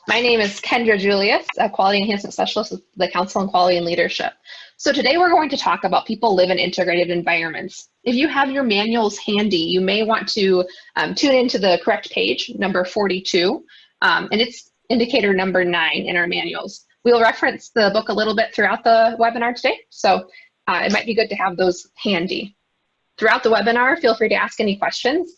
My name is Kendra Julius, a Quality Enhancement Specialist with the Council on Quality and Leadership. So today we're going to talk about people live in integrated environments. If you have your manuals handy, you may want to tune into the correct page, number 42, and it's indicator number 9 in our manuals. We'll reference the book a little bit throughout the webinar today, so it might be good to have those handy. Throughout the webinar, feel free to ask any questions.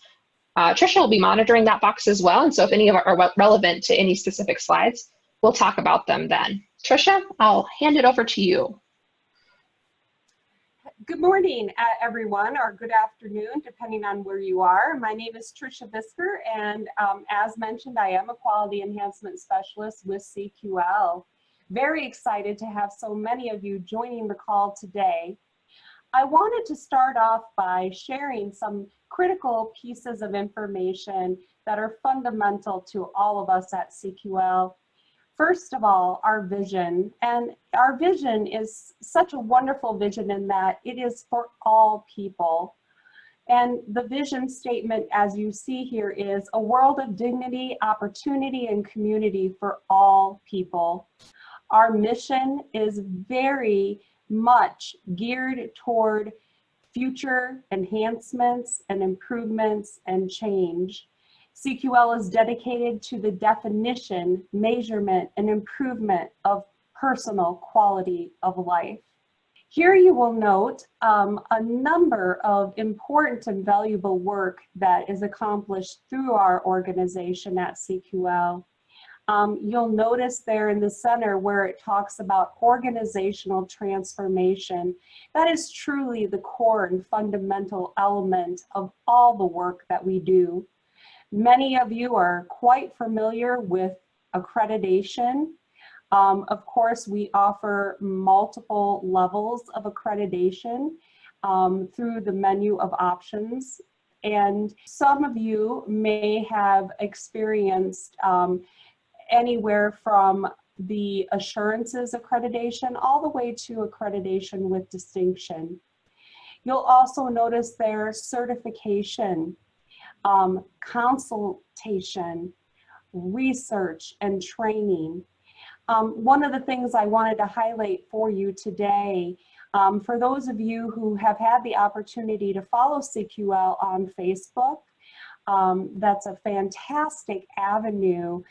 Tricia will be monitoring that box as well, and so if any of are relevant to any specific slides, we'll talk about them then. Tricia, I'll hand it over to you. Good morning, everyone, or good afternoon, depending on where you are. My name is Tricia Vesper, and as mentioned, I am a Quality Enhancement Specialist with CQL. Very excited to have so many of you joining the call today. I wanted to start off by sharing some critical pieces of information that are fundamental to all of us at CQL. First of all, our vision. And our vision is such a wonderful vision in that it is for all people. And the vision statement, as you see here, is a world of dignity, opportunity, and community for all people. Our mission is very much geared toward future enhancements and improvements and change. CQL is dedicated to the definition, measurement, and improvement of personal quality of life. Here you will note a number of important and valuable work that is accomplished through our organization at CQL. You'll notice there in the center where it talks about organizational transformation. That is truly the core and fundamental element of all the work that we do. Many of you are quite familiar with accreditation. Of course, we offer multiple levels of accreditation through the menu of options. And some of you may have experienced anywhere from the assurances accreditation all the way to accreditation with distinction. You'll also notice there certification, consultation, research, and training. One of the things I wanted to highlight for you today, for those of you who have had the opportunity to follow CQL on Facebook, that's a fantastic avenue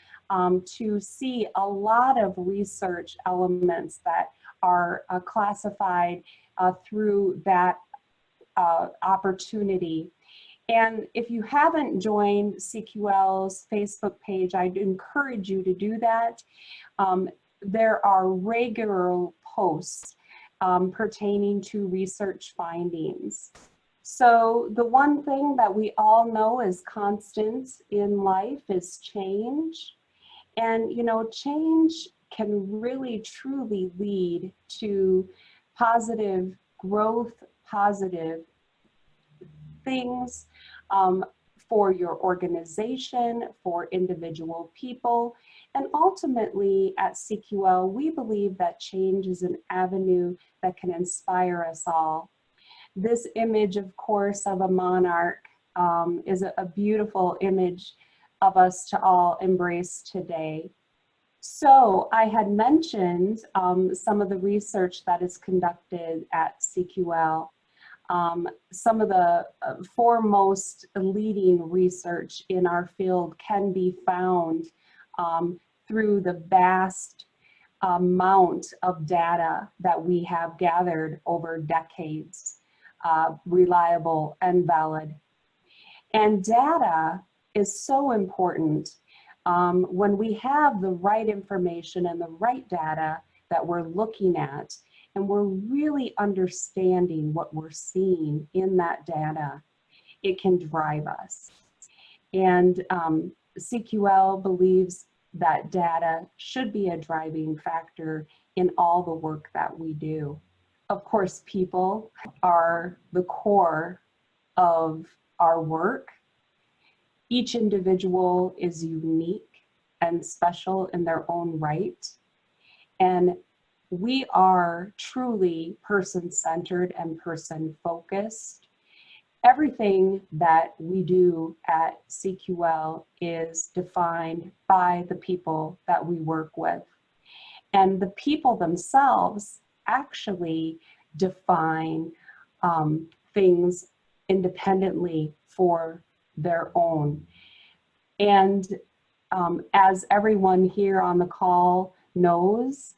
to see a lot of research elements that are classified through that opportunity. And if you haven't joined CQL's Facebook page, I'd encourage you to do that. There are regular posts pertaining to research findings. So the one thing that we all know is constant in life is change. And, you know, change can really, truly lead to positive growth, positive things for your organization, for individual people. And ultimately at CQL, we believe that change is an avenue that can inspire us all. This image, of course, of a monarch is a beautiful image of us to all embrace today. So I had mentioned some of the research that is conducted at CQL. Some of the foremost leading research in our field can be found through the vast amount of data that we have gathered over decades, reliable and valid. And data is so important. When we have the right information and the right data that we're looking at, and we're really understanding what we're seeing in that data, it can drive us. And CQL believes that data should be a driving factor in all the work that we do. Of course, people are the core of our work. Each individual is unique and special in their own right. And we are truly person-centered and person-focused. Everything that we do at CQL is defined by the people that we work with. And the people themselves actually define things independently for their own. And as everyone here on the call knows,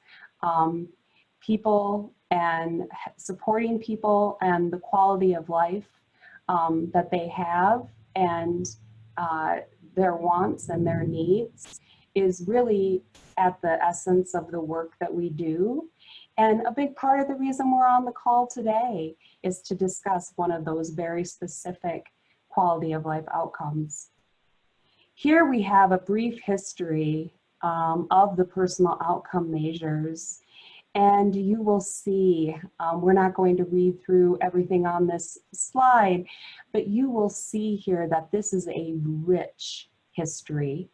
people and supporting people and the quality of life that they have and their wants and their needs is really at the essence of the work that we do. And a big part of the reason we're on the call today is to discuss one of those very specific quality of life outcomes. Here we have a brief history of the personal outcome measures. And you will see, we're not going to read through everything on this slide, but you will see here that this is a rich history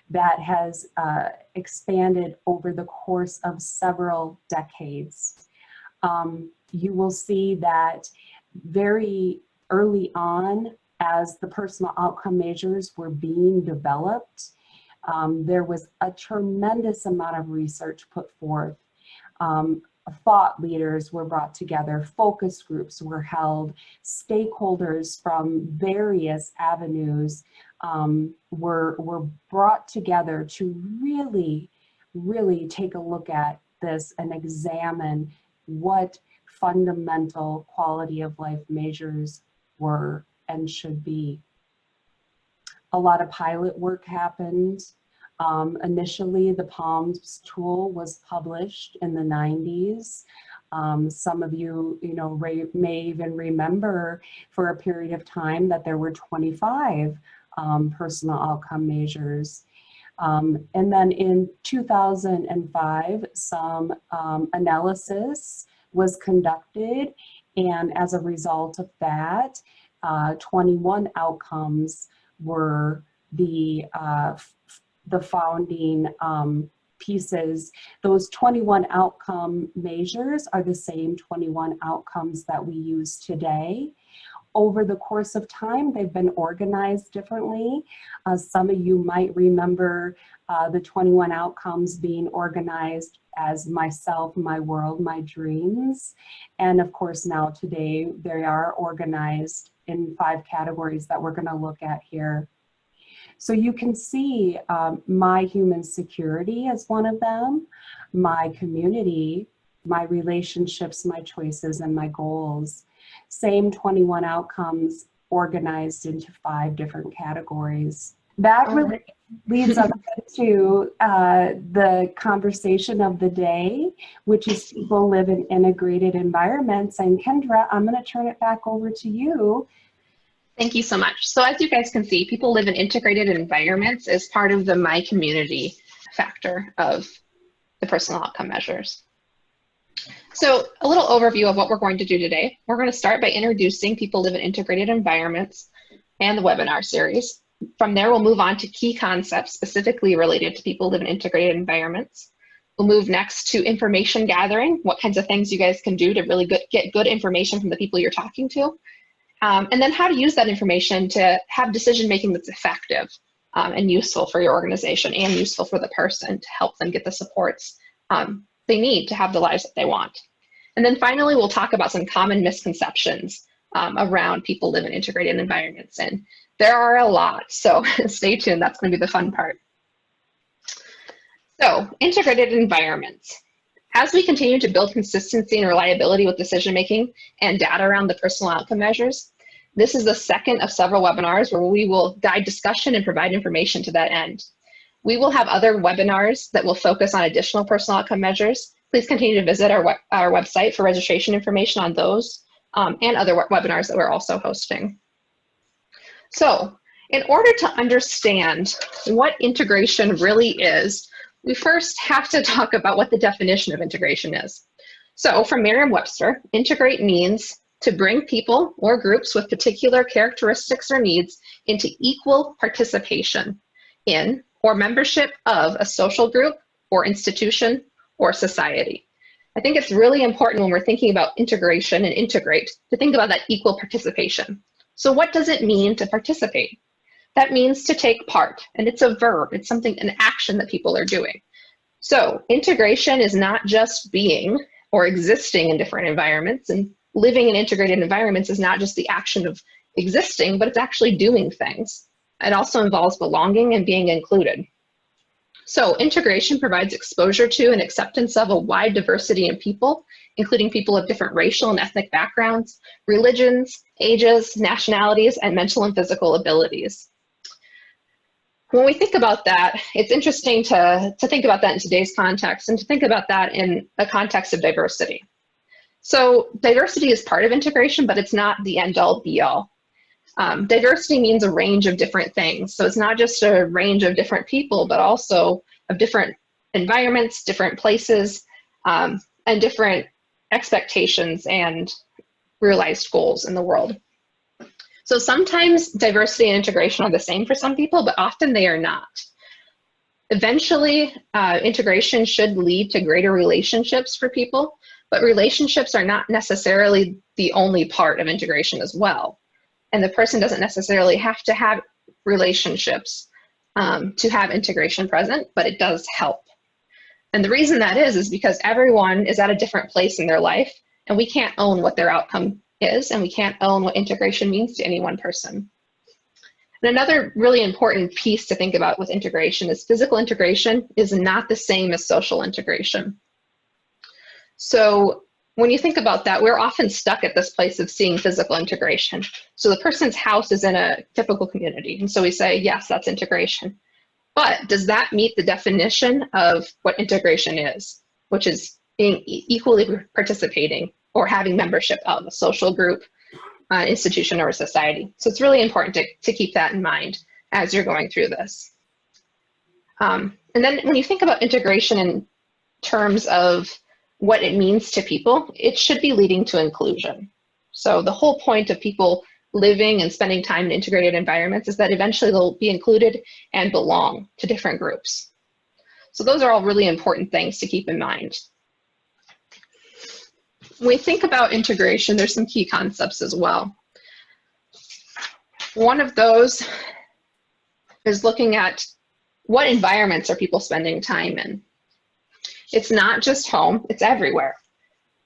that has expanded over the course of several decades. You will see that very early on, as the personal outcome measures were being developed, there was a tremendous amount of research put forth. Thought leaders were brought together, focus groups were held, stakeholders from various avenues were brought together to really take a look at this and examine what fundamental quality of life measures were and should be. A lot of pilot work happened. Initially, the POMS tool was published in the 90s. Some of you, may even remember for a period of time that there were 25 personal outcome measures. And then in 2005, some analysis was conducted, and as a result of that, 21 outcomes were the founding pieces. Those 21 outcome measures are the same 21 outcomes that we use today. Over the course of time, they've been organized differently. Some of you might remember the 21 outcomes being organized as myself, my world, my dreams. And of course, now today, they are organized in 5 categories that we're going to look at here. So you can see my human security as one of them, my community, my relationships, my choices, and my goals. Same 21 outcomes organized into 5 different categories. That really leads us to the conversation of the day, which is people live in integrated environments. And Kendra, I'm going to turn it back over to you. Thank you so much. So as you guys can see, people live in integrated environments as part of the my community factor of the personal outcome measures. So a little overview of what we're going to do today. We're going to start by introducing people live in integrated environments and the webinar series. From there, we'll move on to key concepts specifically related to people live in integrated environments. We'll move next to information gathering, what kinds of things you guys can do to really get good information from the people you're talking to. And then how to use that information to have decision-making that's effective and useful for your organization and useful for the person to help them get the supports they need to have the lives that they want. And then finally, we'll talk about some common misconceptions around people live in integrated environments. And there are a lot, so stay tuned. That's going to be the fun part. So, integrated environments. As we continue to build consistency and reliability with decision-making and data around the personal outcome measures, this is the second of several webinars where we will guide discussion and provide information to that end. We will have other webinars that will focus on additional personal outcome measures. Please continue to visit our website for registration information on those and other webinars that we're also hosting. So, in order to understand what integration really is, we first have to talk about what the definition of integration is. So from Merriam-Webster, integrate means to bring people or groups with particular characteristics or needs into equal participation in or membership of a social group or institution or society. I think it's really important when we're thinking about integration and integrate to think about that equal participation. So what does it mean to participate? That means to take part, and it's a verb. It's something, an action that people are doing. So integration is not just being or existing in different environments, and living in integrated environments is not just the action of existing, but it's actually doing things. It also involves belonging and being included. So integration provides exposure to and acceptance of a wide diversity in people, including people of different racial and ethnic backgrounds, religions, ages, nationalities, and mental and physical abilities. When we think about that, it's interesting to think about that in today's context and to think about that in a context of diversity. So diversity is part of integration, but it's not the end-all be-all. Diversity means a range of different things. So it's not just a range of different people, but also of different environments, different places, and different expectations and realized goals in the world. So sometimes diversity and integration are the same for some people, but often they are not. Eventually, integration should lead to greater relationships for people, but relationships are not necessarily the only part of integration as well. And the person doesn't necessarily have to have relationships to have integration present, but it does help. And the reason that is because everyone is at a different place in their life, and we can't own what their outcome is, and we can't own what integration means to any one person. And another really important piece to think about with integration is physical integration is not the same as social integration. So when you think about that, we're often stuck at this place of seeing physical integration. So the person's house is in a typical community, and so we say, yes, that's integration. But does that meet the definition of what integration is, which is being equally participating or having membership of a social group, institution, or a society? So it's really important to keep that in mind as you're going through this. And then when you think about integration in terms of what it means to people, it should be leading to inclusion. So the whole point of people living and spending time in integrated environments is that eventually they'll be included and belong to different groups. So those are all really important things to keep in mind. When we think about integration, there's some key concepts as well. One of those is looking at what environments are people spending time in. It's not just home, it's everywhere.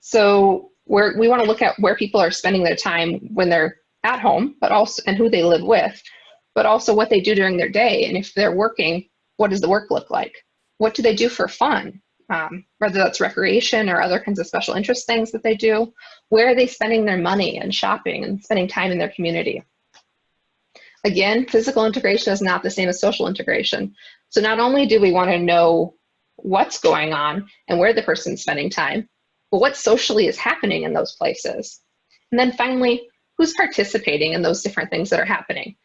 So we want to look at where people are spending their time when they're at home, but also, and who they live with, but also what they do during their day. And if they're working, what does the work look like? What do they do for fun? Whether that's recreation or other kinds of special interest things that they do. Where are they spending their money and shopping and spending time in their community? Again, physical integration is not the same as social integration. So not only do we want to know what's going on and where the person's spending time, but what socially is happening in those places. And then finally, who's participating in those different things that are happening.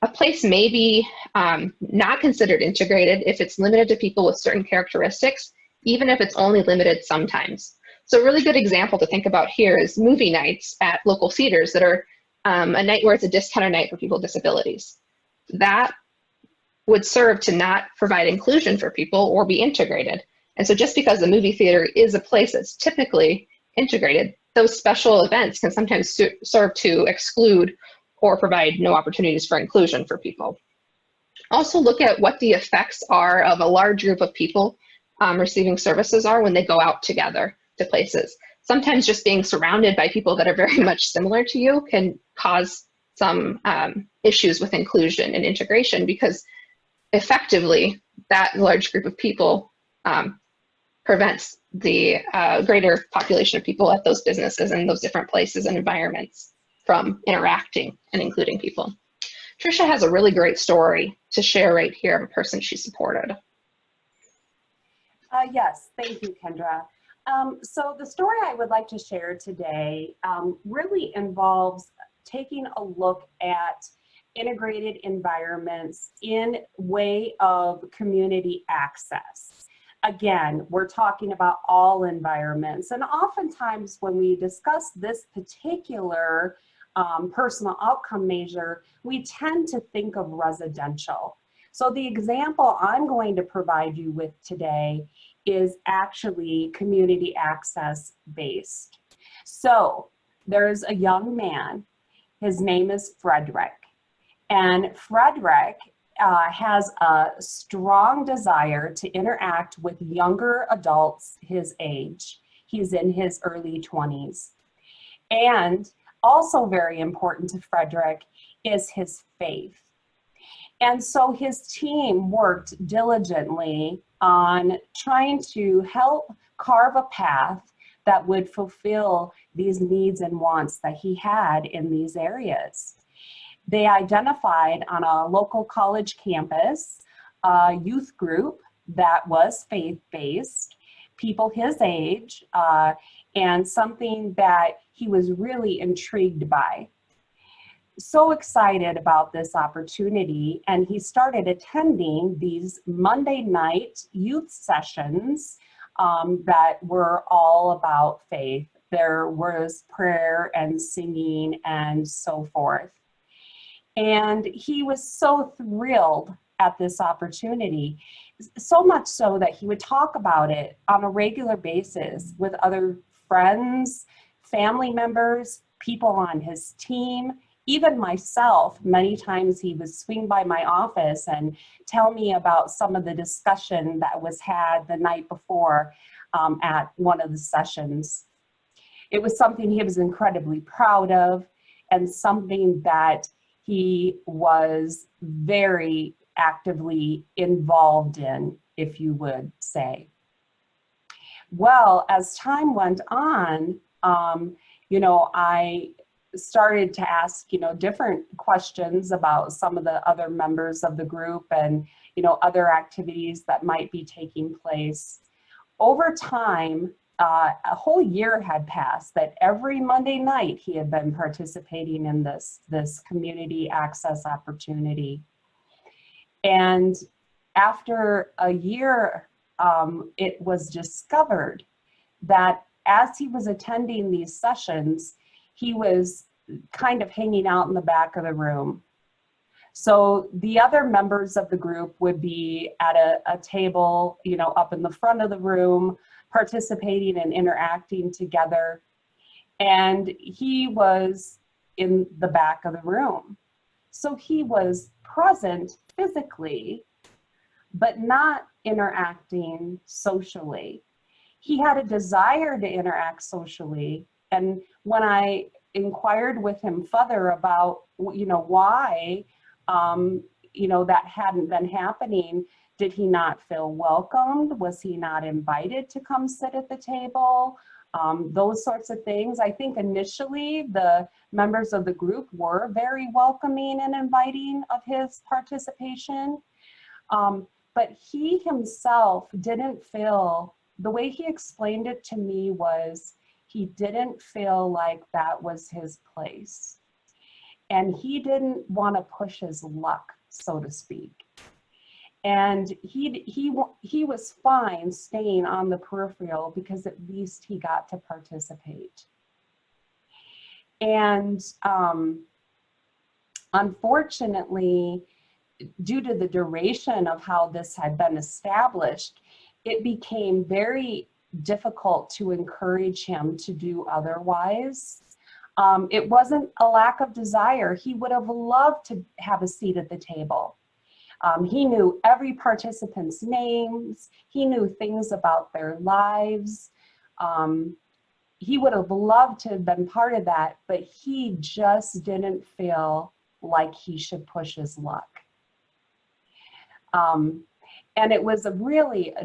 A place may be not considered integrated if it's limited to people with certain characteristics, even if it's only limited sometimes. So a really good example to think about here is movie nights at local theaters that are a night where it's a discounted night for people with disabilities. That would serve to not provide inclusion for people or be integrated. And so just because the movie theater is a place that's typically integrated, those special events can sometimes serve to exclude or provide no opportunities for inclusion for people. Also look at what the effects are of a large group of people receiving services are when they go out together to places. Sometimes just being surrounded by people that are very much similar to you can cause some issues with inclusion and integration, because effectively that large group of people prevents the greater population of people at those businesses and those different places and environments from interacting and including people. Tricia has a really great story to share right here of a person she supported. Yes, thank you, Kendra. So the story I would like to share today really involves taking a look at integrated environments in way of community access. Again, we're talking about all environments, and oftentimes when we discuss this particular personal outcome measure, we tend to think of residential. So the example I'm going to provide you with today is actually community access based. So there's a young man. His name is Frederick. And Frederick has a strong desire to interact with younger adults his age. He's in his early 20s. And also very important to Frederick is his faith. And so his team worked diligently on trying to help carve a path that would fulfill these needs and wants that he had in these areas. They identified on a local college campus a youth group that was faith-based, people his age, and something that he was really intrigued by. So excited about this opportunity, and he started attending these Monday night youth sessions that were all about faith. There was prayer and singing and so forth. And he was so thrilled at this opportunity, so much so that he would talk about it on a regular basis with other friends, family members, people on his team, even myself. Many times he would swing by my office and tell me about some of the discussion that was had the night before at one of the sessions. It was something he was incredibly proud of, and something that he was very actively involved in, if you would say. Well, as time went on, I started to ask, different questions about some of the other members of the group and, other activities that might be taking place. Over time, a whole year had passed that every Monday night he had been participating in this community access opportunity. And after a year, it was discovered that as he was attending these sessions, he was kind of hanging out in the back of the room. So the other members of the group would be at a table, up in the front of the room, participating and interacting together. And he was in the back of the room. So he was present physically, but not interacting socially. He had a desire to interact socially. And when I inquired with him further about, why, that hadn't been happening, did he not feel welcomed? Was he not invited to come sit at the table? Those sorts of things. I think initially the members of the group were very welcoming and inviting of his participation. But he himself didn't feel, the way he explained it to me was, he didn't feel like that was his place. And he didn't want to push his luck, so to speak. And he was fine staying on the peripheral because at least he got to participate. And unfortunately, due to the duration of how this had been established, it became very difficult to encourage him to do otherwise. It wasn't a lack of desire. He would have loved to have a seat at the table. He knew every participant's names. He knew things about their lives. He would have loved to have been part of that, but he just didn't feel like he should push his luck. And it was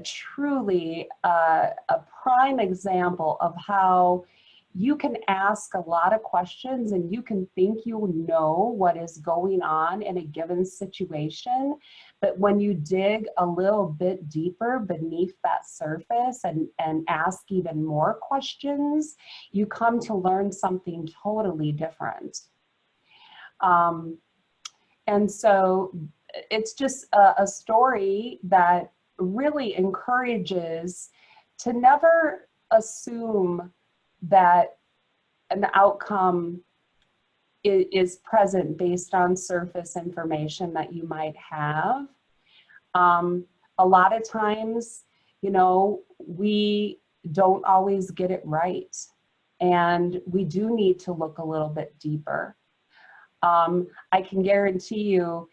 truly a prime example of how you can ask a lot of questions and you can think you know what is going on in a given situation. But when you dig a little bit deeper beneath that surface and ask even more questions, you come to learn something totally different. And so it's just a story that really encourages to never assume that an outcome is present based on surface information that you might have. A lot of times, we don't always get it right, and we do need to look a little bit deeper. I can guarantee you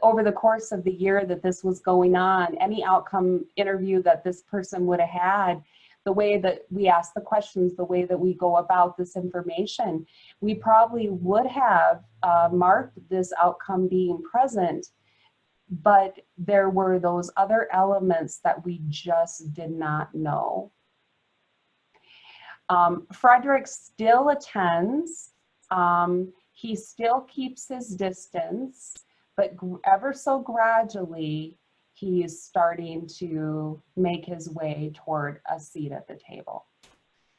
over the course of the year that this was going on, any outcome interview that this person would have had, the way that we ask the questions, the way that we go about this information, we probably would have marked this outcome being present, but there were those other elements that we just did not know. Frederick still attends. He still keeps his distance, but ever so gradually, he is starting to make his way toward a seat at the table.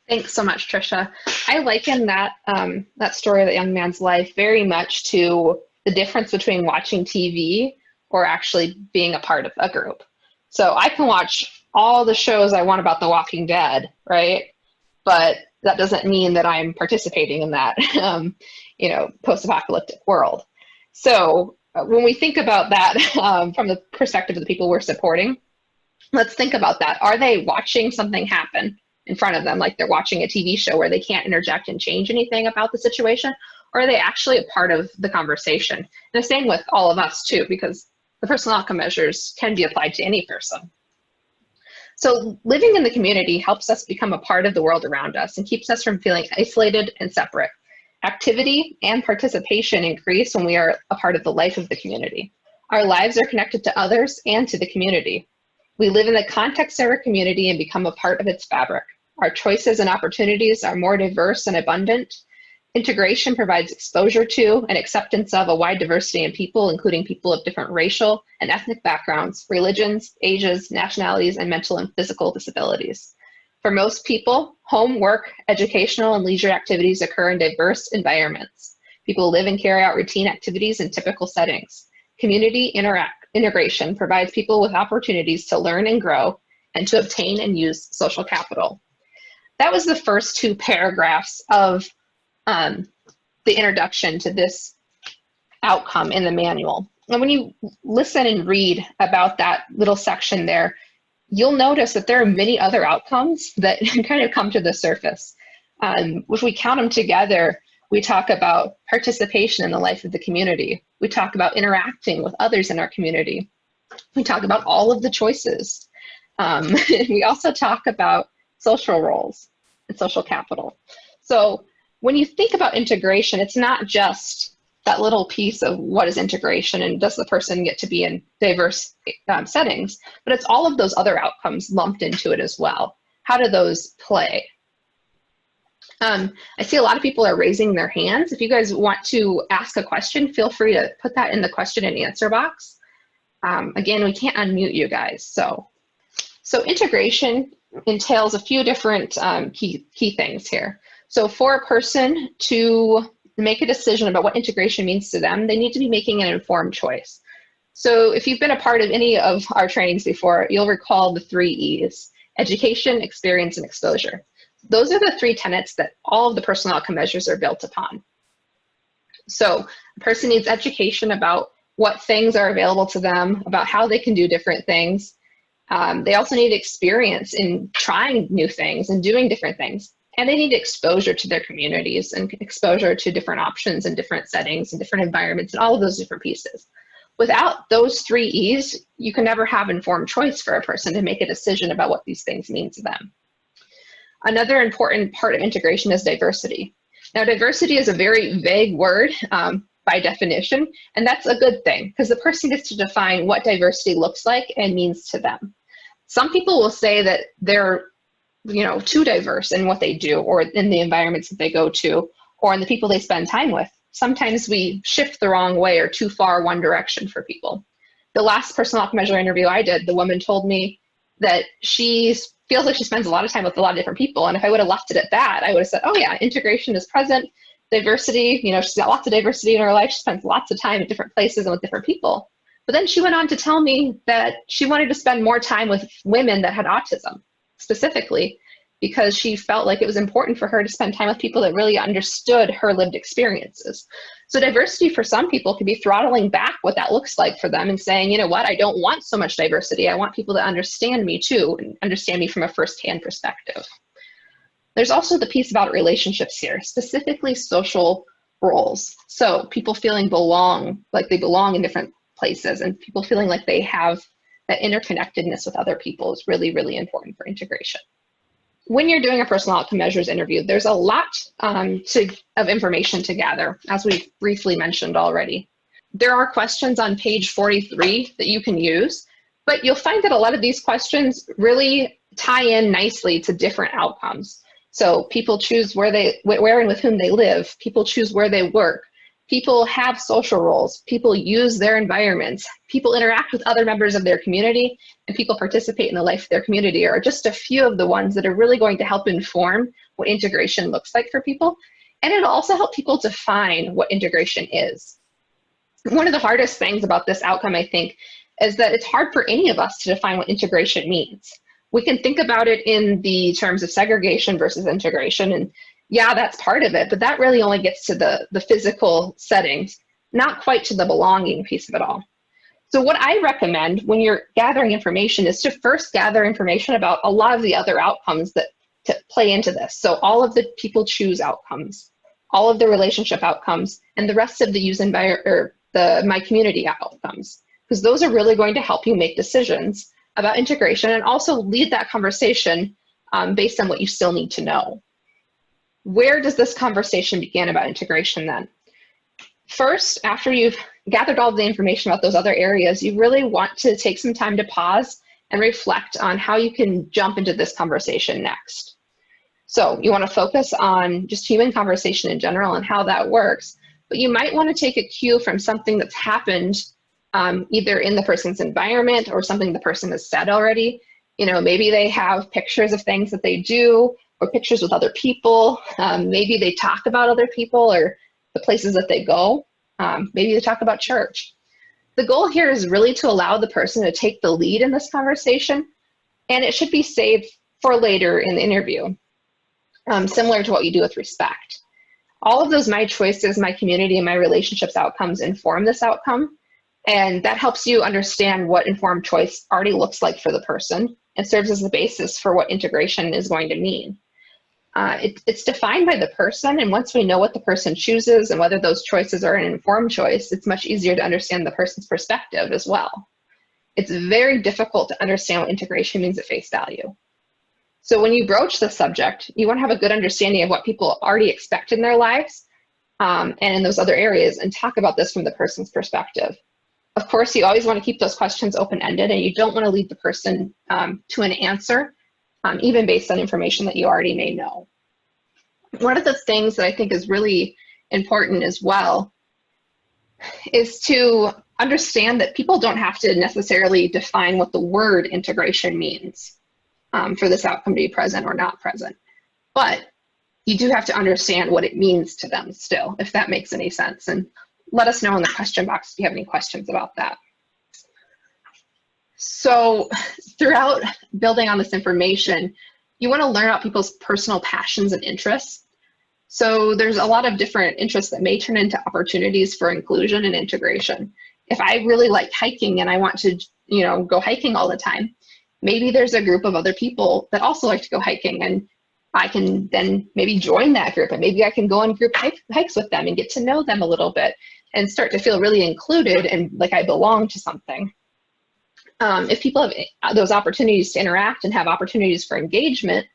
Thanks so much, Tricia. I liken that, that story of the young man's life very much to the difference between watching TV or actually being a part of a group. So I can watch all the shows I want about The Walking Dead, right? But that doesn't mean that I'm participating in that, you know, post-apocalyptic world. So when we think about that from the perspective of the people we're supporting, let's think about that. Are they watching something happen in front of them, like they're watching a TV show where they can't interject and change anything about the situation? Or are they actually a part of the conversation? And the same with all of us too, because the personal outcome measures can be applied to any person. So living in the community helps us become a part of the world around us and keeps us from feeling isolated and separate. Activity and participation increase when we are a part of the life of the community. Our lives are connected to others and to the community. We live in the context of our community and become a part of its fabric. Our choices and opportunities are more diverse and abundant. Integration provides exposure to and acceptance of a wide diversity in people, including people of different racial and ethnic backgrounds, religions, ages, nationalities, and mental and physical disabilities. For most people, home, work, educational, and leisure activities occur in diverse environments. People live and carry out routine activities in typical settings. Community integration provides people with opportunities to learn and grow and to obtain and use social capital. That was the first two paragraphs of the introduction to this outcome in the manual. And when you listen and read about that little section there, you'll notice that there are many other outcomes that kind of come to the surface. If we count them together, we talk about participation in the life of the community. We talk about interacting with others in our community. We talk about all of the choices. We also talk about social roles and social capital. So when you think about integration, it's not just that little piece of what is integration and does the person get to be in diverse settings, but it's all of those other outcomes lumped into it as well. How do those play? I see a lot of people are raising their hands. If you guys want to ask a question, feel free to put that in the question and answer box. Again, we can't unmute you guys. So integration entails a few different key things here. So for a person to make a decision about what integration means to them, they need to be making an informed choice. So if you've been a part of any of our trainings before, you'll recall the 3 E's: education, experience, and exposure. Those are the 3 tenets that all of the personal outcome measures are built upon. So a person needs education about what things are available to them, about how they can do different things. They also need experience in trying new things and doing different things. And they need exposure to their communities and exposure to different options and different settings and different environments and all of those different pieces. Without those 3 E's, you can never have informed choice for a person to make a decision about what these things mean to them. Another important part of integration is diversity. Now, diversity is a very vague word by definition, and that's a good thing because the person gets to define what diversity looks like and means to them. Some people will say that they're too diverse in what they do or in the environments that they go to or in the people they spend time with. Sometimes we shift the wrong way or too far one direction for people. The last personal outcome measure interview I did, the woman told me that she feels like she spends a lot of time with a lot of different people. And if I would have left it at that, I would have said, oh yeah, integration is present, diversity, she's got lots of diversity in her life. She spends lots of time at different places and with different people. But then she went on to tell me that she wanted to spend more time with women that had autism, specifically because she felt like it was important for her to spend time with people that really understood her lived experiences. So diversity for some people could be throttling back what that looks like for them and saying, you know what, I don't want so much diversity. I want people to understand me too and understand me from a firsthand perspective. There's also the piece about relationships here, specifically social roles. So people feeling like they belong in different places, and people feeling like they have that interconnectedness with other people is really, really important for integration. When you're doing a personal outcome measures interview, there's a lot of information to gather, as we briefly mentioned already. There are questions on page 43 that you can use, but you'll find that a lot of these questions really tie in nicely to different outcomes. So people choose where and with whom they live. People choose where they work. People have social roles. People use their environments. People interact with other members of their community, and people participate in the life of their community are just a few of the ones that are really going to help inform what integration looks like for people. And it'll also help people define what integration is. One of the hardest things about this outcome, I think, is that it's hard for any of us to define what integration means. We can think about it in the terms of segregation versus integration, and yeah, that's part of it, but that really only gets to the physical settings, not quite to the belonging piece of it all. So what I recommend when you're gathering information is to first gather information about a lot of the other outcomes that play into this. So all of the people choose outcomes, all of the relationship outcomes, and the rest of the my community outcomes, because those are really going to help you make decisions about integration and also lead that conversation based on what you still need to know. Where does this conversation begin about integration then? First, after you've gathered all the information about those other areas, you really want to take some time to pause and reflect on how you can jump into this conversation next. So you want to focus on just human conversation in general and how that works, but you might want to take a cue from something that's happened either in the person's environment or something the person has said already. You know, maybe they have pictures of things that they do or pictures with other people. Maybe they talk about other people or the places that they go. Maybe they talk about church. The goal here is really to allow the person to take the lead in this conversation, and it should be saved for later in the interview, similar to what you do with respect. All of those my choices, my community, and my relationships outcomes inform this outcome, and that helps you understand what informed choice already looks like for the person and serves as the basis for what integration is going to mean. It's defined by the person, and once we know what the person chooses and whether those choices are an informed choice, it's much easier to understand the person's perspective as well. It's very difficult to understand what integration means at face value. So when you broach the subject, you want to have a good understanding of what people already expect in their lives and in those other areas, and talk about this from the person's perspective. Of course, you always want to keep those questions open-ended, and you don't want to lead the person to an answer, even based on information that you already may know. One of the things that I think is really important as well is to understand that people don't have to necessarily define what the word integration means for this outcome to be present or not present. But you do have to understand what it means to them still, if that makes any sense. And let us know in the question box if you have any questions about that. So throughout building on this information, you want to learn about people's personal passions and interests. So there's a lot of different interests that may turn into opportunities for inclusion and integration. If I really like hiking and I want to, go hiking all the time, maybe there's a group of other people that also like to go hiking, and I can then maybe join that group, and maybe I can go on group hikes with them and get to know them a little bit and start to feel really included and like I belong to something. If people have those opportunities to interact and have opportunities for engagement,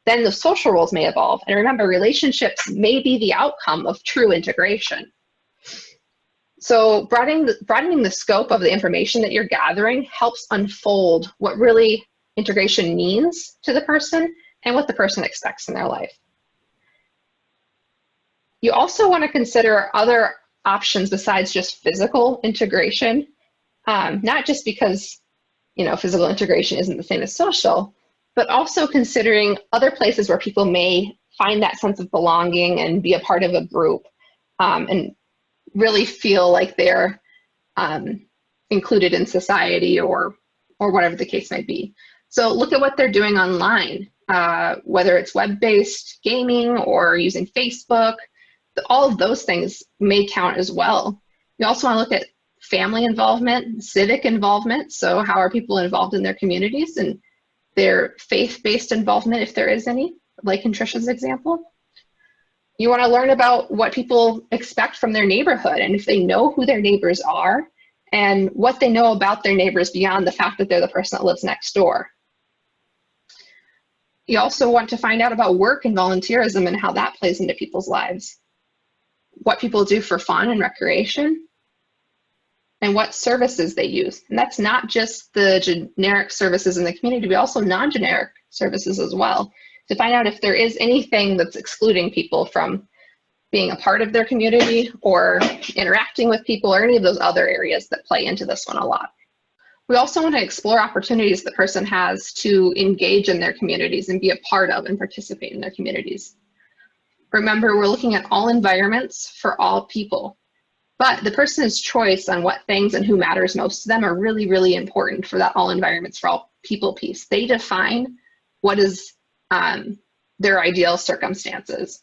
then the social roles may evolve. And remember, relationships may be the outcome of true integration. So broadening the scope of the information that you're gathering helps unfold what really integration means to the person and what the person expects in their life. You also want to consider other options besides just physical integration, not just because physical integration isn't the same as social, but also considering other places where people may find that sense of belonging and be a part of a group and really feel like they're included in society or whatever the case might be. So look at what they're doing online, whether it's web-based gaming or using Facebook. All of those things may count as well. You also want to look at family involvement, civic involvement. So how are people involved in their communities, and their faith-based involvement, if there is any, like in Tricia's example. You want to learn about what people expect from their neighborhood and if they know who their neighbors are and what they know about their neighbors beyond the fact that they're the person that lives next door. You also want to find out about work and volunteerism and how that plays into people's lives, what people do for fun and recreation, and what services they use. And that's not just the generic services in the community, but also non-generic services as well, to find out if there is anything that's excluding people from being a part of their community or interacting with people or any of those other areas that play into this one a lot. We also want to explore opportunities the person has to engage in their communities and be a part of and participate in their communities. Remember, we're looking at all environments for all people, but the person's choice on what things and who matters most to them are really, really important for that all environments for all people piece. They define what is their ideal circumstances.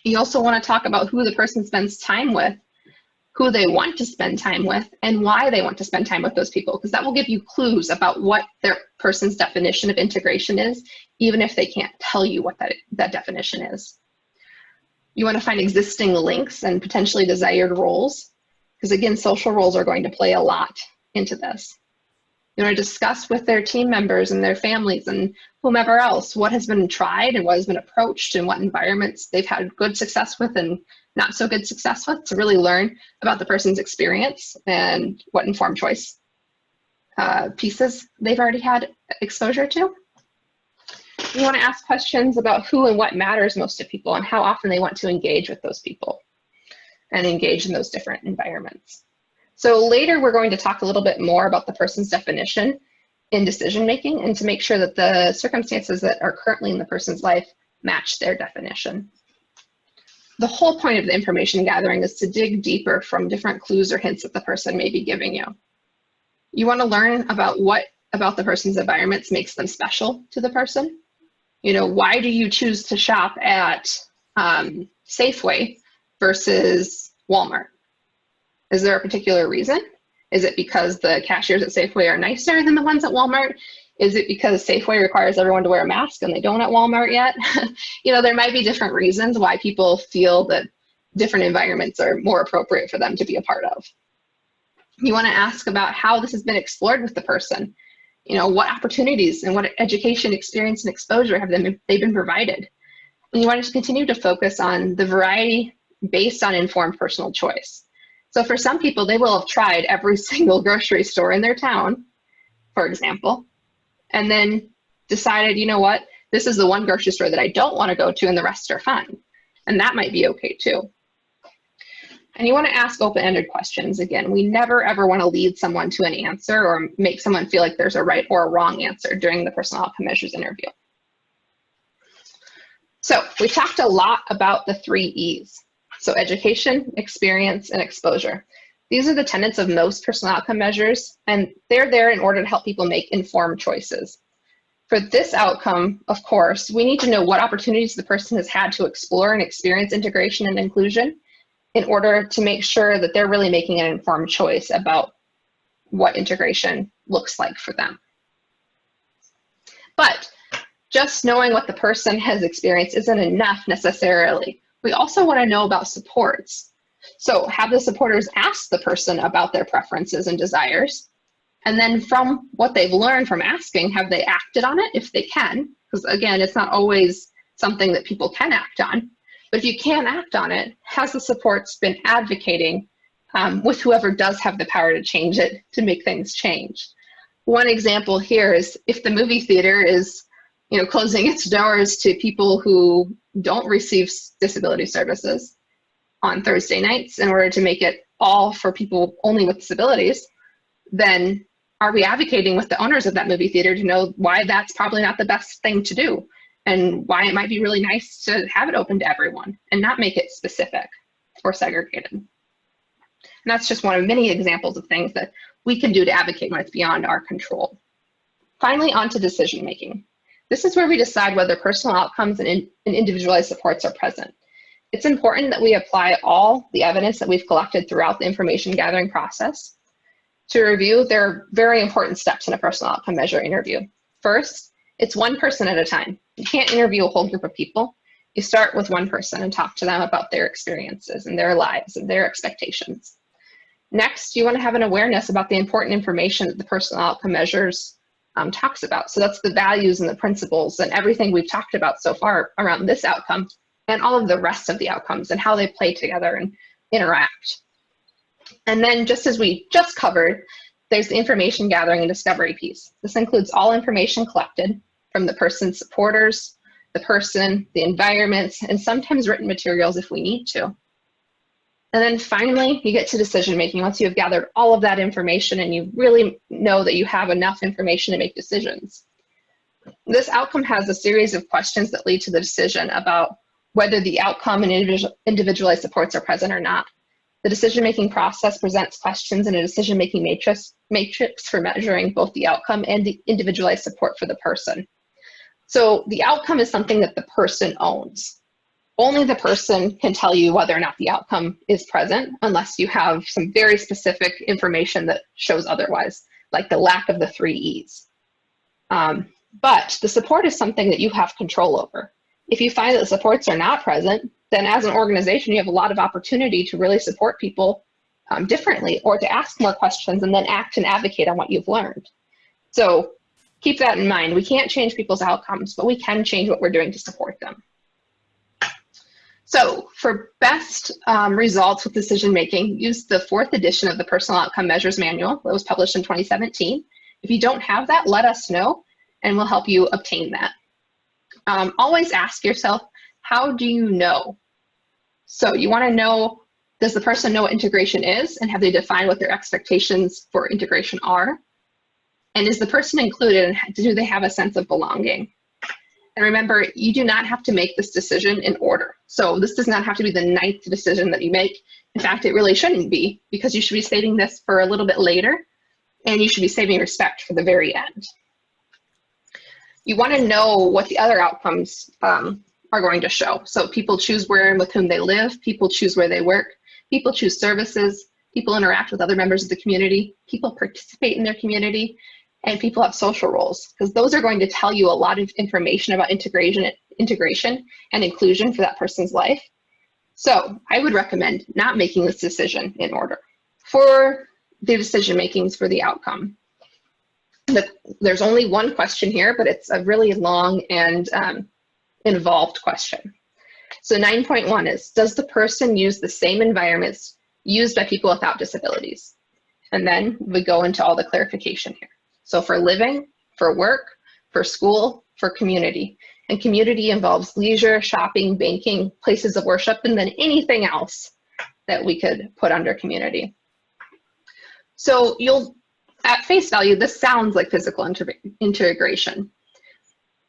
You also want to talk about who the person spends time with, who they want to spend time with, and why they want to spend time with those people, because that will give you clues about what their person's definition of integration is, even if they can't tell you what that definition is. You want to find existing links and potentially desired roles, because again, social roles are going to play a lot into this. You want to discuss with their team members and their families and whomever else what has been tried and what has been approached and what environments they've had good success with and not so good success with, to really learn about the person's experience and what informed choice pieces they've already had exposure to. You want to ask questions about who and what matters most to people and how often they want to engage with those people and engage in those different environments. So later we're going to talk a little bit more about the person's definition in decision making and to make sure that the circumstances that are currently in the person's life match their definition. The whole point of the information gathering is to dig deeper from different clues or hints that the person may be giving you. You want to learn about what about the person's environments makes them special to the person. You know, why do you choose to shop at Safeway versus Walmart? Is there a particular reason? Is it because the cashiers at Safeway are nicer than the ones at Walmart? Is it because Safeway requires everyone to wear a mask and they don't at Walmart yet? You know, there might be different reasons why people feel that different environments are more appropriate for them to be a part of. You want to ask about how this has been explored with the person. You know, what opportunities and what education, experience, and exposure have they been provided? And you want to continue to focus on the variety based on informed personal choice. So for some people, they will have tried every single grocery store in their town, for example, and then decided, you know what, this is the one grocery store that I don't want to go to and the rest are fine. And that might be okay too. And you want to ask open-ended questions. Again, we never ever want to lead someone to an answer or make someone feel like there's a right or a wrong answer during the personal outcome measures interview. So we talked a lot about the 3 E's. So education, experience, and exposure. These are the tenets of most personal outcome measures, and they're there in order to help people make informed choices. For this outcome, of course, we need to know what opportunities the person has had to explore and experience integration and inclusion in order to make sure that they're really making an informed choice about what integration looks like for them. But just knowing what the person has experienced isn't enough necessarily. We also want to know about supports. So have the supporters ask the person about their preferences and desires. And then from what they've learned from asking, have they acted on it if they can? Because again, it's not always something that people can act on. But if you can act on it, has the supports been advocating with whoever does have the power to change it to make things change? One example here is if the movie theater is, you know, closing its doors to people who don't receive disability services on Thursday nights in order to make it all for people only with disabilities, then are we advocating with the owners of that movie theater to know why that's probably not the best thing to do and why it might be really nice to have it open to everyone and not make it specific or segregated? And that's just one of many examples of things that we can do to advocate when it's beyond our control. Finally, on to decision making. This is where we decide whether personal outcomes and individualized supports are present. It's important that we apply all the evidence that we've collected throughout the information gathering process. To review, there are very important steps in a personal outcome measure interview. First, it's one person at a time. You can't interview a whole group of people. You start with one person and talk to them about their experiences and their lives and their expectations. Next, you want to have an awareness about the important information that the personal outcome measures talks about. So that's the values and the principles and everything we've talked about so far around this outcome and all of the rest of the outcomes and how they play together and interact. And then, just as we just covered, there's the information gathering and discovery piece. This includes all information collected from the person's supporters, the person, the environments, and sometimes written materials if we need to. And then finally, you get to decision making once you have gathered all of that information and you really know that you have enough information to make decisions. This outcome has a series of questions that lead to the decision about whether the outcome and individualized supports are present or not. The decision-making process presents questions in a decision-making matrix for measuring both the outcome and the individualized support for the person. So the outcome is something that the person owns. Only the person can tell you whether or not the outcome is present unless you have some very specific information that shows otherwise, like the lack of the 3 E's. But the support is something that you have control over. If you find that the supports are not present, then as an organization, you have a lot of opportunity to really support people differently, or to ask more questions and then act and advocate on what you've learned. So keep that in mind. We can't change people's outcomes, but we can change what we're doing to support them. So for best results with decision making, use the 4th edition of the Personal Outcome Measures Manual that was published in 2017. If you don't have that, let us know and we'll help you obtain that. Always ask yourself, how do you know? So you want to know, does the person know what integration is, and have they defined what their expectations for integration are? And is the person included, and do they have a sense of belonging? And remember, you do not have to make this decision in order. So this does not have to be the 9th decision that you make. In fact, it really shouldn't be, because you should be saving this for a little bit later, and you should be saving respect for the very end. You want to know what the other outcomes are going to show. So people choose where and with whom they live, people choose where they work, people choose services, people interact with other members of the community, people participate in their community, and people have social roles, because those are going to tell you a lot of information about integration and inclusion for that person's life. So I would recommend not making this decision in order. For the decision makings for the outcome, there's only one question here, but it's a really long and involved question. So 9.1 is, does the person use the same environments used by people without disabilities? And then we go into all the clarification here. So for living, for work, for school, for community. And community involves leisure, shopping, banking, places of worship, and then anything else that we could put under community. So at face value, this sounds like physical integration.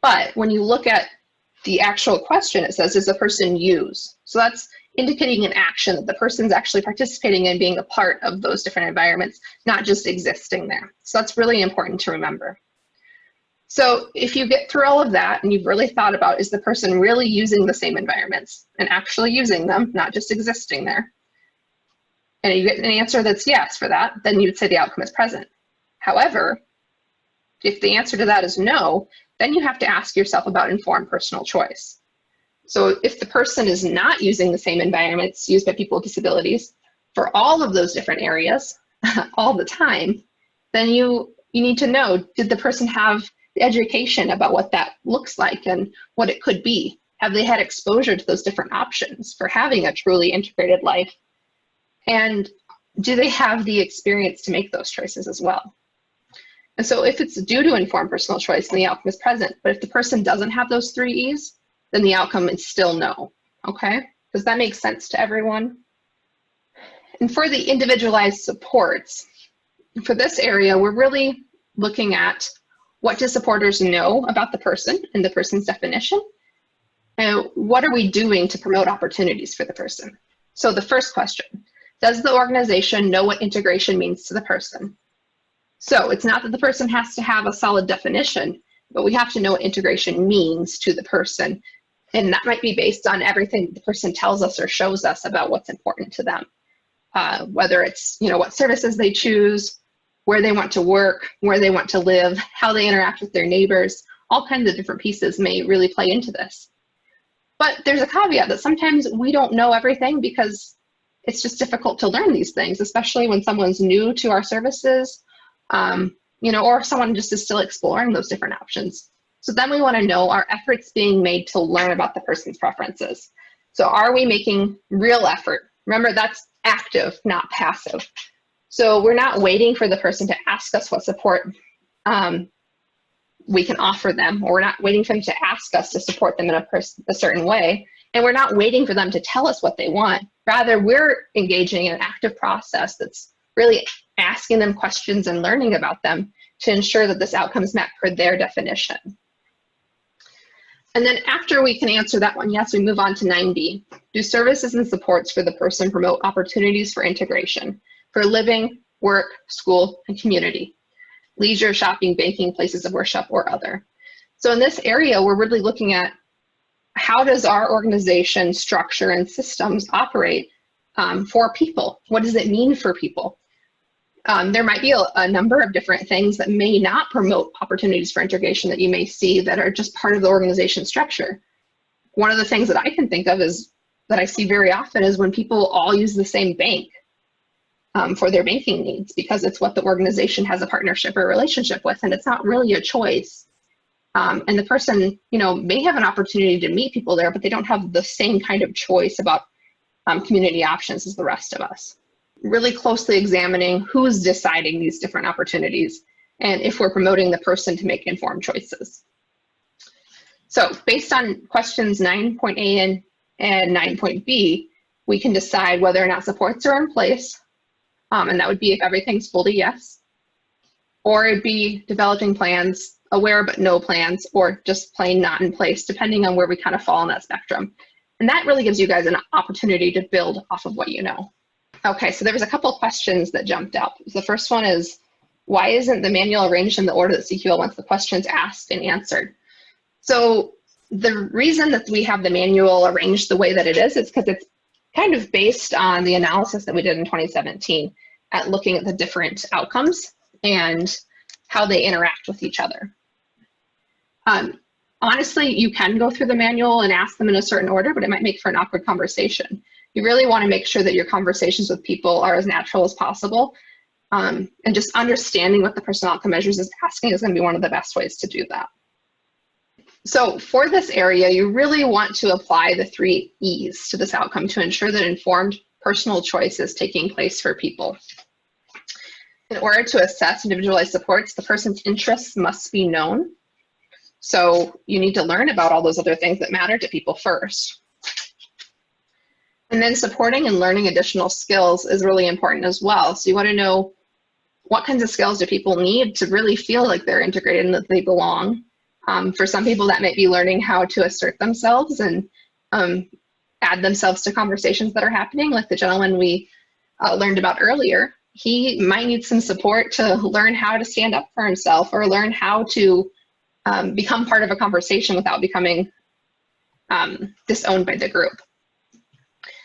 But when you look at the actual question, it says, does the person use? So that's indicating an action that the person's actually participating in, being a part of those different environments, not just existing there. So that's really important to remember. So if you get through all of that and you've really thought about, is the person really using the same environments and actually using them, not just existing there? And you get an answer that's yes for that, then you'd say the outcome is present. However, if the answer to that is no, then you have to ask yourself about informed personal choice. So if the person is not using the same environments used by people with disabilities for all of those different areas all the time, then you need to know, did the person have the education about what that looks like and what it could be? Have they had exposure to those different options for having a truly integrated life? And do they have the experience to make those choices as well? And so if it's due to informed personal choice, then the outcome is present. But if the person doesn't have those 3 E's, then the outcome is still no, okay? Does that make sense to everyone? And for the individualized supports, for this area, we're really looking at, what do supporters know about the person and the person's definition? And what are we doing to promote opportunities for the person? So the first question, does the organization know what integration means to the person? So it's not that the person has to have a solid definition, but we have to know what integration means to the person. And that might be based on everything the person tells us or shows us about what's important to them. Whether it's, what services they choose, where they want to work, where they want to live, how they interact with their neighbors, all kinds of different pieces may really play into this. But there's a caveat that sometimes we don't know everything because it's just difficult to learn these things, especially when someone's new to our services, or someone just is still exploring those different options. So then we want to know, are efforts being made to learn about the person's preferences? So are we making real effort? Remember, that's active, not passive. So we're not waiting for the person to ask us what support we can offer them, or we're not waiting for them to ask us to support them in a certain way, and we're not waiting for them to tell us what they want. Rather, we're engaging in an active process that's really asking them questions and learning about them to ensure that this outcome is met per their definition. And then after we can answer that one, yes, we move on to 9B. Do services and supports for the person promote opportunities for integration for living, work, school, and community? Leisure, shopping, banking, places of worship, or other. So in this area, we're really looking at how does our organization structure and systems operate for people? What does it mean for people? There might be a number of different things that may not promote opportunities for integration that you may see that are just part of the organization structure. One of the things that I can think of is that I see very often is when people all use the same bank for their banking needs because it's what the organization has a partnership or relationship with, and it's not really a choice. And the person, may have an opportunity to meet people there, but they don't have the same kind of choice about community options as the rest of us. Really closely examining who's deciding these different opportunities and if we're promoting the person to make informed choices. So based on questions 9.A and 9.B, we can decide whether or not supports are in place, and that would be if everything's fully yes, or it'd be developing plans, aware but no plans, or just plain not in place, depending on where we kind of fall on that spectrum. And that really gives you guys an opportunity to build off of what you know. Okay, so there was a couple of questions that jumped out. The first one is, why isn't the manual arranged in the order that CQL wants the questions asked and answered? So the reason that we have the manual arranged the way that it is because it's kind of based on the analysis that we did in 2017 at looking at the different outcomes and how they interact with each other. Honestly, you can go through the manual and ask them in a certain order, but it might make for an awkward conversation. You really want to make sure that your conversations with people are as natural as possible, and just understanding what the personal outcome measures is asking is going to be one of the best ways to do that. So for this area, you really want to apply the 3 E's to this outcome to ensure that informed personal choice is taking place for people. In order to assess individualized supports, the person's interests must be known. So you need to learn about all those other things that matter to people first. And then supporting and learning additional skills is really important as well. So you want to know what kinds of skills do people need to really feel like they're integrated and that they belong. For some people, that might be learning how to assert themselves and add themselves to conversations that are happening, like the gentleman we learned about earlier. He might need some support to learn how to stand up for himself or learn how to become part of a conversation without becoming disowned by the group.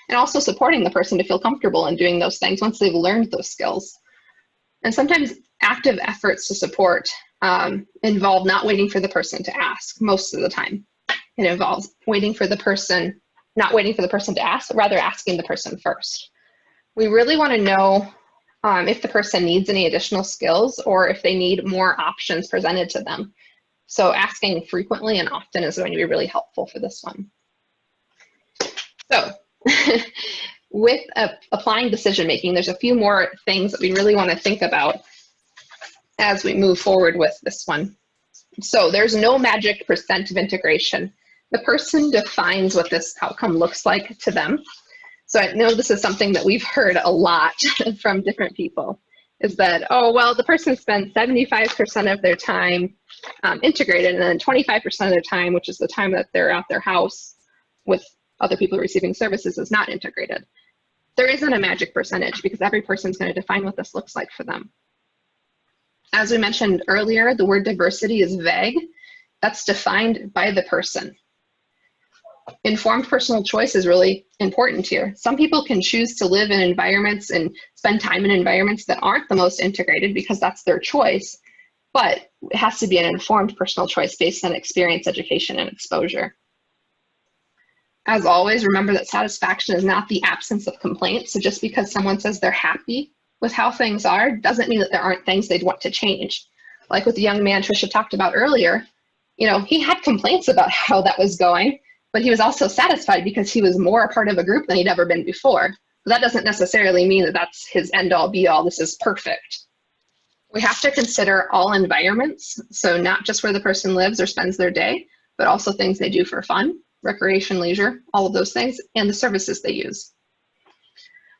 And also supporting the person to feel comfortable in doing those things once they've learned those skills. And sometimes active efforts to support involve not waiting for the person to ask most of the time. It involves not waiting for the person to ask, but rather asking the person first. We really want to know if the person needs any additional skills or if they need more options presented to them. So asking frequently and often is going to be really helpful for this one. So with applying decision making, there's a few more things that we really want to think about as we move forward with this one. So there's no magic % of integration. The person defines what this outcome looks like to them. So I know this is something that we've heard a lot from different people, is that, oh, well, the person spent 75% of their time integrated, and then 25% of their time, which is the time that they're at their house with other people receiving services, is not integrated. There isn't a magic percentage because every person's going to define what this looks like for them. As we mentioned earlier, the word diversity is vague. That's defined by the person. Informed personal choice is really important here. Some people can choose to live in environments and spend time in environments that aren't the most integrated because that's their choice, but it has to be an informed personal choice based on experience, education, and exposure. As always, remember that satisfaction is not the absence of complaints. So just because someone says they're happy with how things are doesn't mean that there aren't things they'd want to change. Like with the young man Tricia talked about earlier, he had complaints about how that was going, but he was also satisfied because he was more a part of a group than he'd ever been before. But that doesn't necessarily mean that that's his end all be all, this is perfect. We have to consider all environments, so not just where the person lives or spends their day, but also things they do for fun, recreation, leisure, all of those things, and the services they use.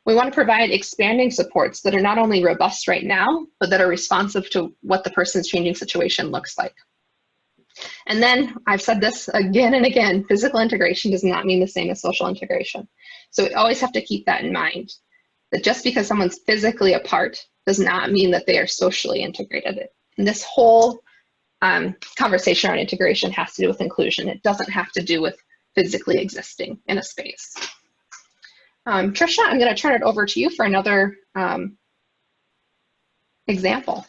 We want to provide expanding supports that are not only robust right now, but that are responsive to what the person's changing situation looks like. And then, I've said this again and again, physical integration does not mean the same as social integration. So we always have to keep that in mind, that just because someone's physically apart does not mean that they are socially integrated. And this whole conversation around integration has to do with inclusion. It doesn't have to do with physically existing in a space. Tricia, I'm going to turn it over to you for another example.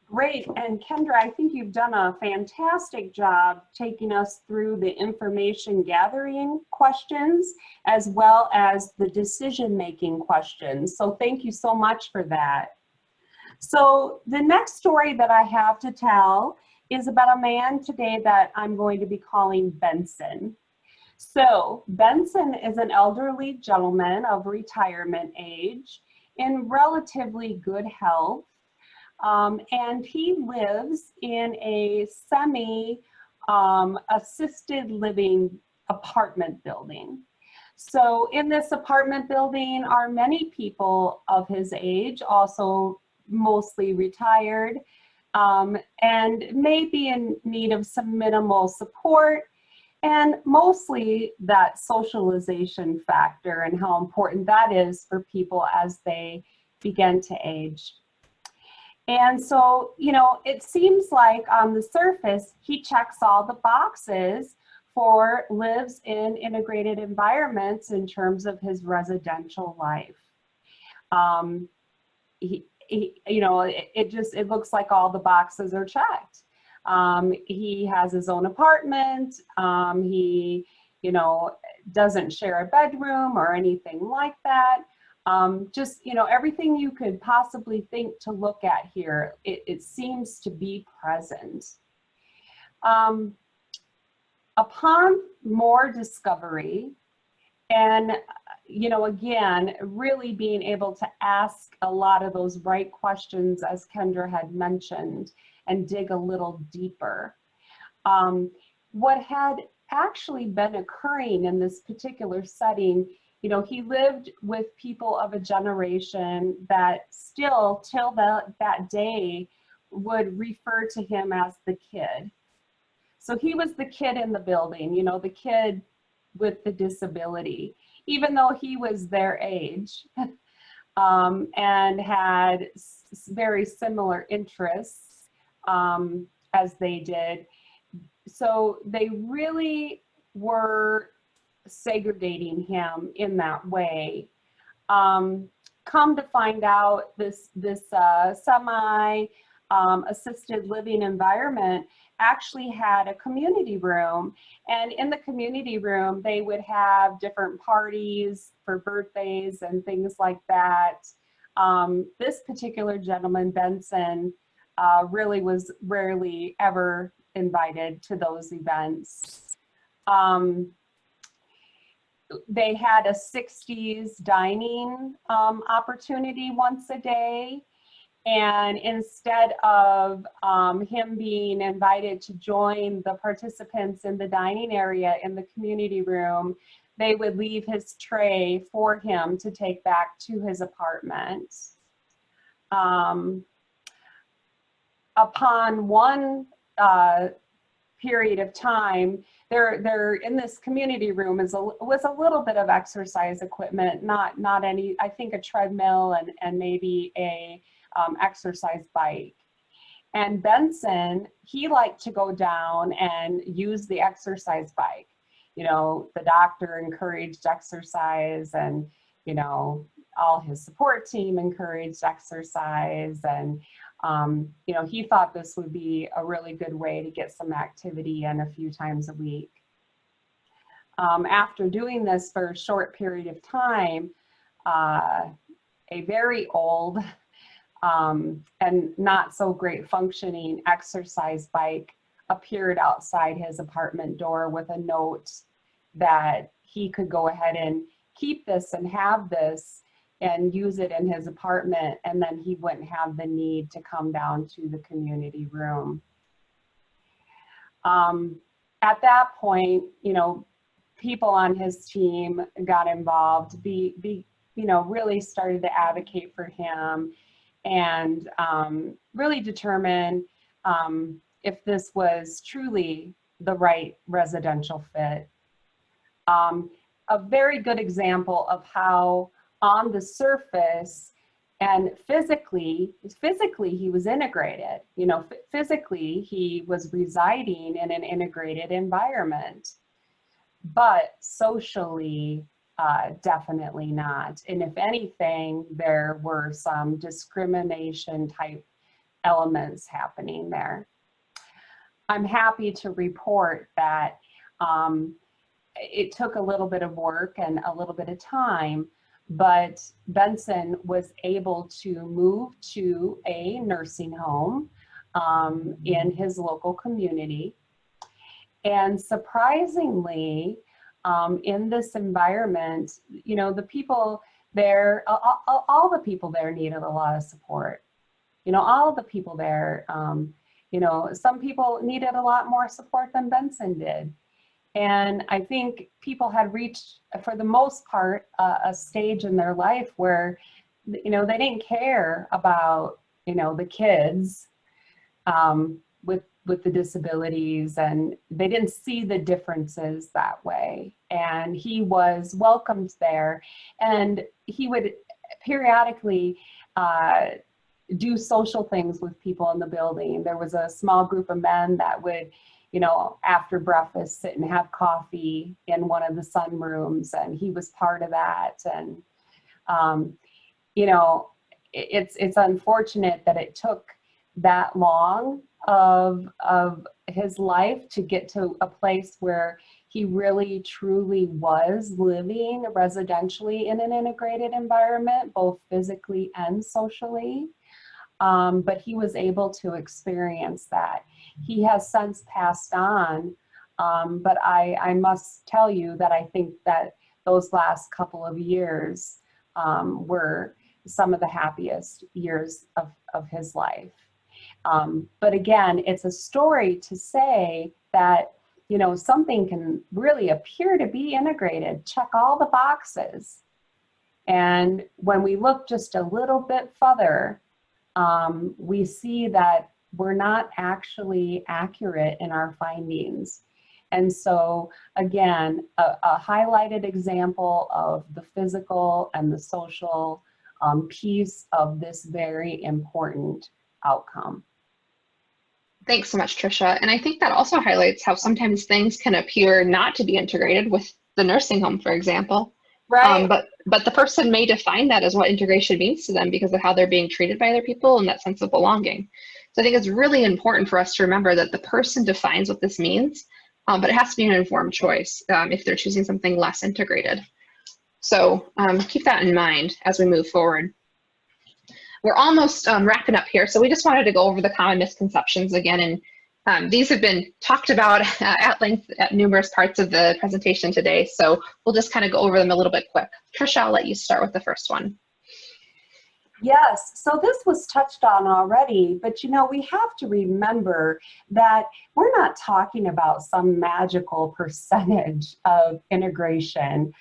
Great, and Kendra, I think you've done a fantastic job taking us through the information gathering questions as well as the decision-making questions. So thank you so much for that. So the next story that I have to tell is about a man today that I'm going to be calling Benson. So Benson is an elderly gentleman of retirement age in relatively good health. And he lives in a semi-assisted living apartment building. So in this apartment building are many people of his age, also mostly retired, and may be in need of some minimal support, and mostly that socialization factor and how important that is for people as they begin to age. And so, it seems like on the surface, he checks all the boxes for lives in integrated environments in terms of his residential life. It looks like all the boxes are checked. He has his own apartment. He, doesn't share a bedroom or anything like that. Everything you could possibly think to look at here, it seems to be present. Upon more discovery, and again, really being able to ask a lot of those right questions, as Kendra had mentioned, and dig a little deeper. What had actually been occurring in this particular setting, he lived with people of a generation that still, till that day, would refer to him as the kid. So he was the kid in the building, the kid with the disability, even though he was their age and had very similar interests as they did. So they really were segregating him in that way. Come to find out, this semi-assisted living environment actually had a community room, and in the community room they would have different parties for birthdays and things like that. This particular gentleman, Benson, really was rarely ever invited to those events. They had a 60s dining opportunity once a day, and instead of him being invited to join the participants in the dining area in the community room, they would leave his tray for him to take back to his apartment. Upon one period of time, there in this community room was a little bit of exercise equipment, not any, I think a treadmill and maybe a exercise bike. And Benson, he liked to go down and use the exercise bike. The doctor encouraged exercise, and all his support team encouraged exercise, and he thought this would be a really good way to get some activity in a few times a week. after doing this for a short period of time, a very old and not so great functioning exercise bike appeared outside his apartment door with a note that he could go ahead and keep this and have this and use it in his apartment, and then he wouldn't have the need to come down to the community room. At that point, you know, people on his team got involved, really started to advocate for him and really determine if this was truly the right residential fit. A very good example of how on the surface and physically he was integrated. You know, physically he was residing in an integrated environment, but socially, definitely not. And if anything, there were some discrimination type elements happening there. I'm happy to report that it took a little bit of work and a little bit of time, but Benson was able to move to a nursing home in his local community. And surprisingly, in this environment, you know, the people there, all the people there needed a lot of support. You know, all the people there, you know, some people needed a lot more support than Benson did. And I think people had reached, for the most part, a stage in their life where, you know, they didn't care about, you know, the kids with the disabilities, and they didn't see the differences that way. And he was welcomed there, and he would periodically do social things with people in the building. There was a small group of men that would, you know, after breakfast, sit and have coffee in one of the sunrooms, and he was part of that. And, you know, it's unfortunate that it took that long of his life to get to a place where he really truly was living residentially in an integrated environment, both physically and socially. But he was able to experience that. He has since passed on, but I must tell you that I think that those last couple of years were some of the happiest years of his life. But again, it's a story to say that, you know, something can really appear to be integrated, check all the boxes. And when we look just a little bit further, we see that we're not actually accurate in our findings. And so again, a highlighted example of the physical and the social piece of this very important outcome. Thanks so much, Tricia. And I think that also highlights how sometimes things can appear not to be integrated with the nursing home, for example. Right. But the person may define that as what integration means to them because of how they're being treated by other people and that sense of belonging. So I think it's really important for us to remember that the person defines what this means, but it has to be an informed choice if they're choosing something less integrated. So keep that in mind as we move forward. We're almost wrapping up here, so we just wanted to go over the common misconceptions again, and these have been talked about at length at numerous parts of the presentation today, so we'll just kind of go over them a little bit quick. Tricia, I'll let you start with the first one. Yes, so this was touched on already, but you know, we have to remember that we're not talking about some magical percentage of integration.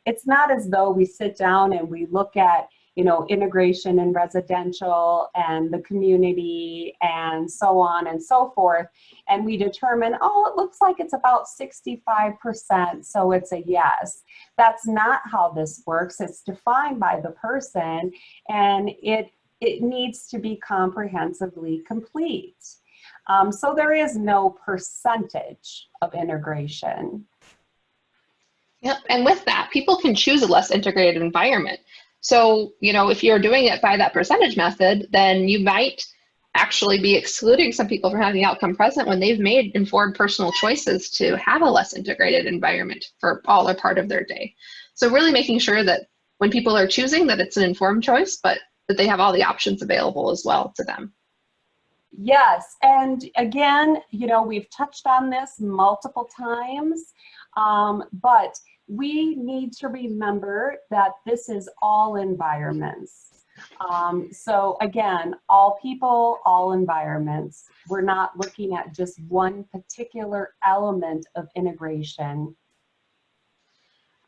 It's not as though we sit down and we look at, you know, integration in residential and the community and so on and so forth, and we determine, oh, it looks like it's about 65%, so it's a yes. That's not how this works. It's defined by the person, and it needs to be comprehensively complete. So there is no percentage of integration. Yep, and with that, people can choose a less integrated environment. So, you know, if you're doing it by that percentage method, then you might actually be excluding some people from having the outcome present when they've made informed personal choices to have a less integrated environment for all or part of their day. So really making sure that when people are choosing, that it's an informed choice, but that they have all the options available as well to them. Yes, and again, you know, we've touched on this multiple times, but we need to remember that this is all environments. So again, all people, all environments. We're not looking at just one particular element of integration.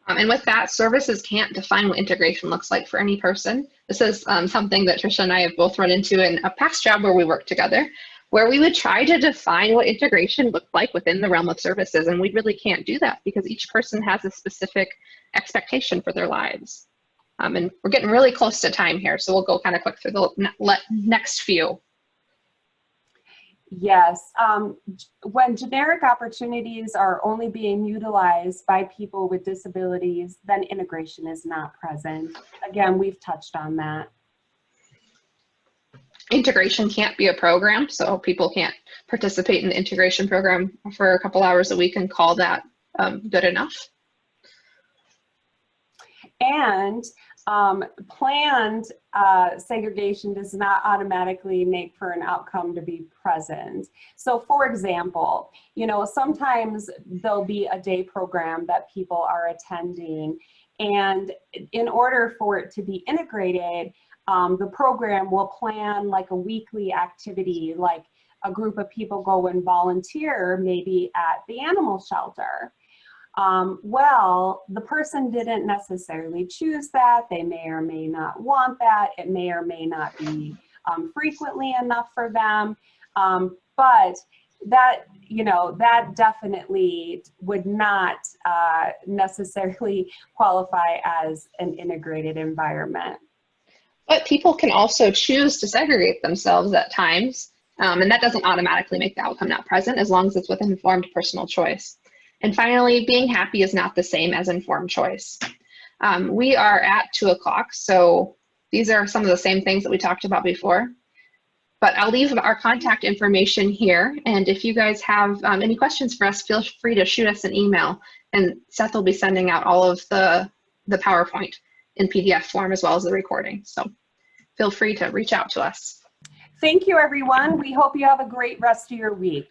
And with that, services can't define what integration looks like for any person. This is something that Tricia and I have both run into in a past job where we worked together, where we would try to define what integration looked like within the realm of services, and we really can't do that because each person has a specific expectation for their lives. And we're getting really close to time here, so we'll go kind of quick through the next few. Yes, when generic opportunities are only being utilized by people with disabilities, then integration is not present. Again, we've touched on that. Integration can't be a program, so people can't participate in the integration program for a couple hours a week and call that good enough. And planned segregation does not automatically make for an outcome to be present. So for example, you know, sometimes there'll be a day program that people are attending, and in order for it to be integrated, the program will plan like a weekly activity, like a group of people go and volunteer maybe at the animal shelter. Well, the person didn't necessarily choose that. They may or may not want that. It may or may not be frequently enough for them. But that, you know, that definitely would not necessarily qualify as an integrated environment. But people can also choose to segregate themselves at times, and that doesn't automatically make the outcome not present as long as it's with informed personal choice. And finally, being happy is not the same as informed choice. We are at 2 o'clock, so these are some of the same things that we talked about before. But I'll leave our contact information here, and if you guys have any questions for us, feel free to shoot us an email, and Seth will be sending out all of the PowerPoint in PDF form as well as the recording. So feel free to reach out to us. Thank you, everyone. We hope you have a great rest of your week.